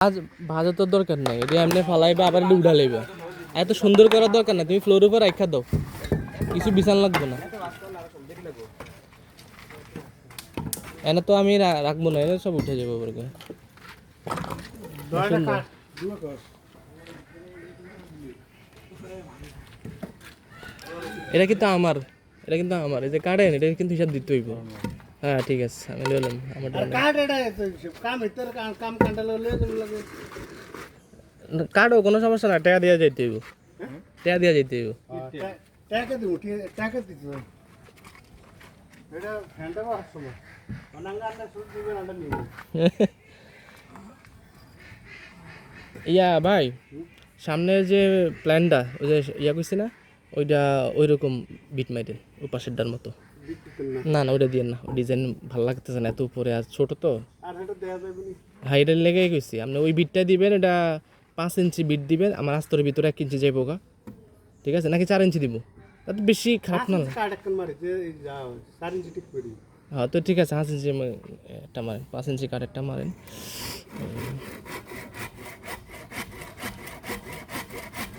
আজ ভাজা তোর দরকার নাই, এটা এমনি ফালাইবা আবার এটা উঠা লইবা। এত সুন্দর করার দরকার না, তুমি ফ্লোর উপর রাখা দাও, কিছু বিছান লাগবে না। এনে তো আমি রাখবো না, এনে সব উঠে যাবো বলে। এটা কিন্তু আমার, এটা কিন্তু আমার, এই যে কাটেন এটা কিন্তু হিসাব দিতে হইব। হ্যাঁ ঠিক আছে, আমি বললাম আমার কাটও কোনো সমস্যা না, টাকা দেওয়া যাইতে হইব, টাকা দেওয়া যাইতে হইব। ইয়া ভাই, সামনের যে প্ল্যানটা ওই যে ইয়া কইছি না, ওইটা ওই রকম বিট মাইটেন ওই পাশেরটার মতো। না না ওইটা দিয়ে না, ওই ডিজাইন ভালো লাগতেছে না, এত উপরে আর ছোট তো। হ্যাঁ এটার লেগেই কইছি, আপনি ওই বিটটা দিবেন, এটা 5 ইঞ্চি বিট দিবেন, আমার আস্তরের ভিতরে 1 ইঞ্চি যাইব গা, ঠিক আছে নাকি 4 ইঞ্চি দিব? তাতে বেশি খারাপ না। হ্যাঁ তো ঠিক আছে, 5 ইঞ্চি একটা মারেন, 5 ইঞ্চি কাঠেরটা মারেন।